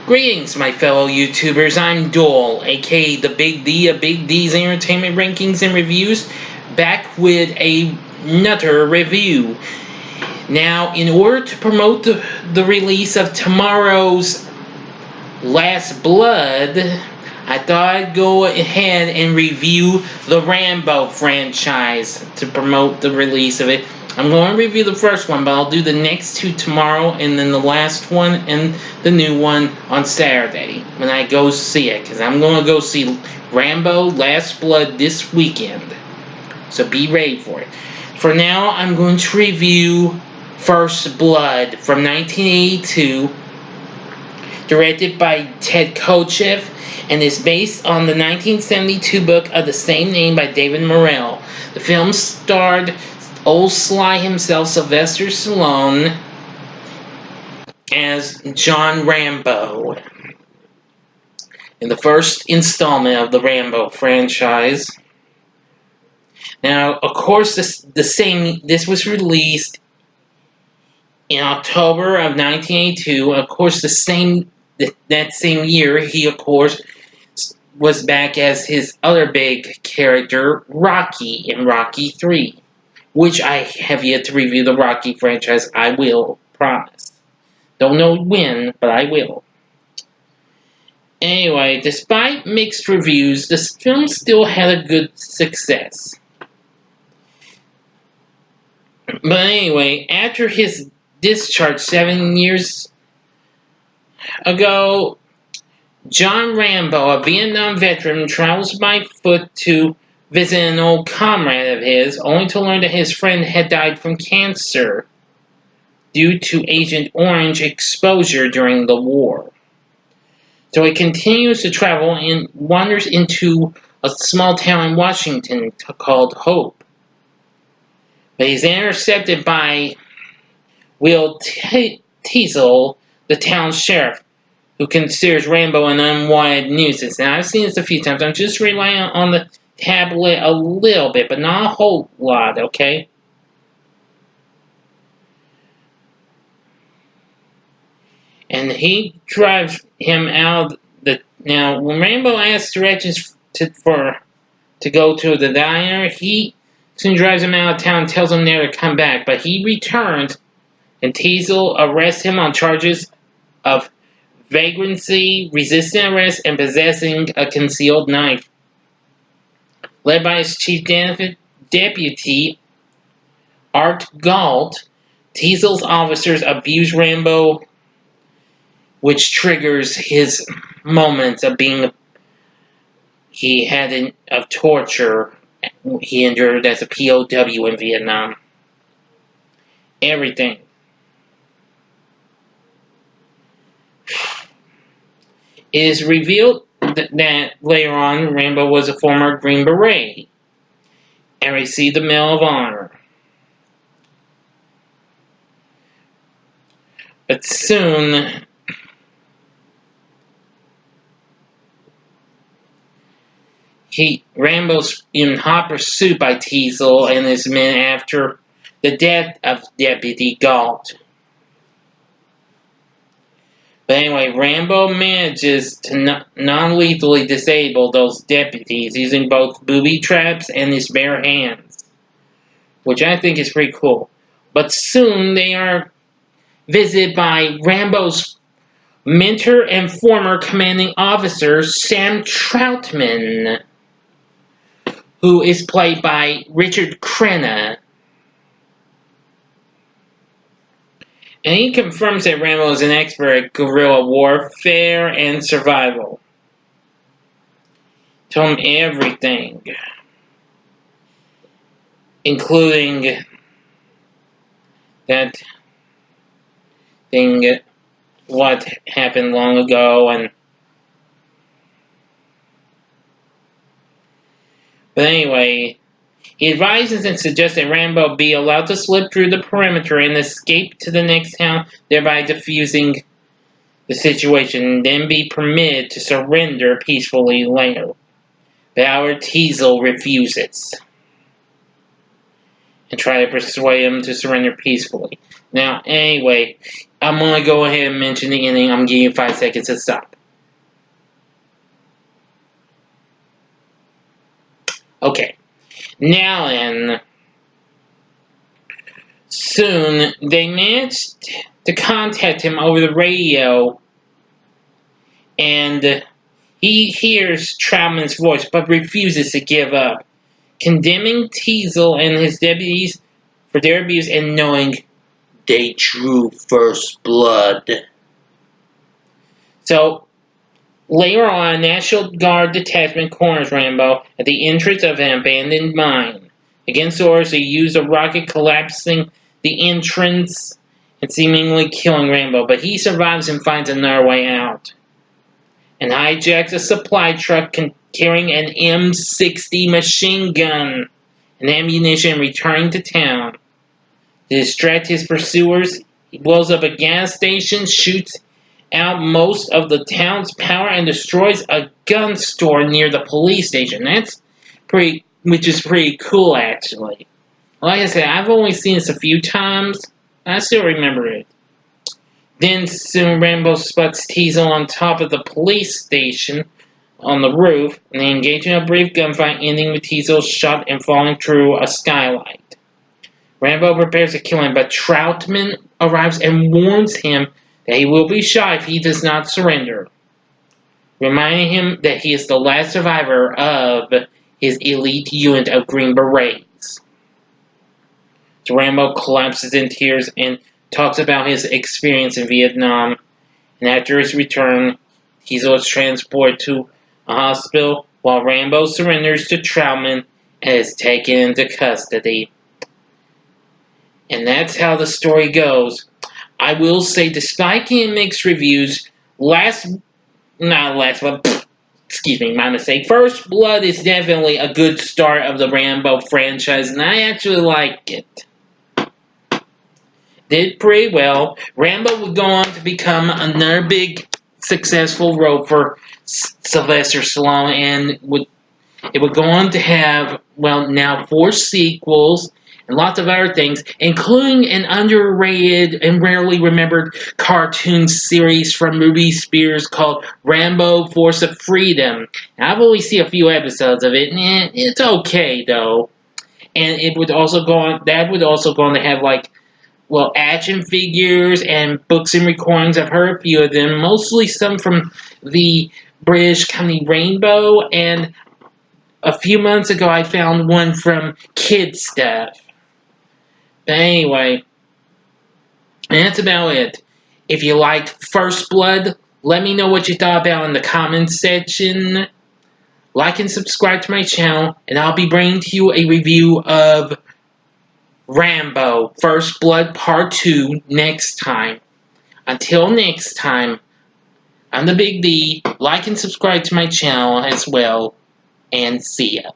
Greetings, my fellow YouTubers. I'm Dole, aka the Big D of Big D's Entertainment Rankings and Reviews, back with another review. Now, in order to promote the release of tomorrow's Last Blood, I thought I'd go ahead and review the Rambo franchise to promote the release of it. I'm going to review the first one, but I'll do the next two tomorrow, and then the last one and the new one on Saturday when I go see it, because I'm going to go see Rambo Last Blood this weekend. So be ready for it. For now, I'm going to review First Blood from 1982, directed by Ted Kotcheff, and is based on the 1972 book of the same name by David Morrell. The film starred Old Sly himself, Sylvester Stallone, as John Rambo in the first installment of the Rambo franchise. Now, of course, this was released in October of 1982. Of course, that same year, he of course was back as his other big character, Rocky, in Rocky 3. Which I have yet to review the Rocky franchise. I will, promise. Don't know when, but I will. Anyway, despite mixed reviews, the film still had a good success. But anyway, after his discharge 7 years ago, John Rambo, a Vietnam veteran, travels by foot to visit an old comrade of his, only to learn that his friend had died from cancer due to Agent Orange exposure during the war. So he continues to travel and wanders into a small town in Washington called Hope. But he's intercepted by Will Teasel, the town's sheriff, who considers Rambo an unwanted nuisance. Now, I've seen this a few times. I'm just relying on the tablet a little bit, but not a whole lot, okay? And he drives him out Now, when Rambo asks directions to go to the diner, he soon drives him out of town and tells him never to come back. But he returns, and Teasel arrests him on charges of vagrancy, resisting arrest, and possessing a concealed knife. Led by his chief deputy, Art Galt, Teasel's officers abuse Rambo, which triggers his moments of of torture he endured as a POW in Vietnam. Everything. It is revealed that later on, Rambo was a former Green Beret and received the Medal of Honor. But soon, Rambo's in hot pursuit by Teasel and his men after the death of Deputy Galt. But anyway, Rambo manages to non-lethally disable those deputies using both booby traps and his bare hands, which I think is pretty cool. But soon they are visited by Rambo's mentor and former commanding officer, Sam Troutman, who is played by Richard Crenna. And he confirms that Rambo is an expert at guerrilla warfare and survival. Told him everything, including that thing, what happened long ago, but anyway, he advises and suggests that Rambo be allowed to slip through the perimeter and escape to the next town, thereby defusing the situation, and then be permitted to surrender peacefully later. But Howard Teasel refuses and try to persuade him to surrender peacefully. Now, anyway, I'm going to go ahead and mention the ending. I'm giving you 5 seconds to stop. Okay. Now then, soon they managed to contact him over the radio, and he hears Troutman's voice but refuses to give up, condemning Teasel and his deputies for their abuse and knowing they drew first blood. So, later on, a National Guard detachment corners Rambo at the entrance of an abandoned mine. Against orders, they use a rocket collapsing the entrance and seemingly killing Rambo, but he survives and finds another way out, and hijacks a supply truck carrying an M60 machine gun and ammunition, returning to town. To distract his pursuers, he blows up a gas station, shoots out most of the town's power, and destroys a gun store near the police station. Which is pretty cool, actually. Like I said, I've only seen this a few times. I still remember it. Then soon Rambo spots Teasel on top of the police station on the roof, and they engage in a brief gunfight, ending with Teasel shot and falling through a skylight. Rambo prepares to kill him, but Troutman arrives and warns him that he will be shot if he does not surrender, reminding him that he is the last survivor of his elite unit of Green Berets. So Rambo collapses in tears and talks about his experience in Vietnam, and after his return, Teasel is transported to a hospital while Rambo surrenders to Troutman and is taken into custody. And that's how the story goes. I will say, despite getting mixed reviews, First Blood is definitely a good start of the Rambo franchise, and I actually like it. Did pretty well. Rambo would go on to become another big successful role for Sylvester Stallone, and it would go on to have, now 4 sequels and lots of other things, including an underrated and rarely remembered cartoon series from Ruby Spears called Rambo: Force of Freedom. And I've only seen a few episodes of it, and it's okay though. And it would also go on. That would also go on to have action figures and books and recordings. I've heard a few of them, mostly some from the British company Rainbow, and a few months ago I found one from Kid Stuff. But anyway, and that's about it. If you liked First Blood, let me know what you thought about in the comments section. Like and subscribe to my channel, and I'll be bringing to you a review of Rambo: First Blood Part 2 next time. Until next time, I'm the Big D. Like and subscribe to my channel as well, and see ya.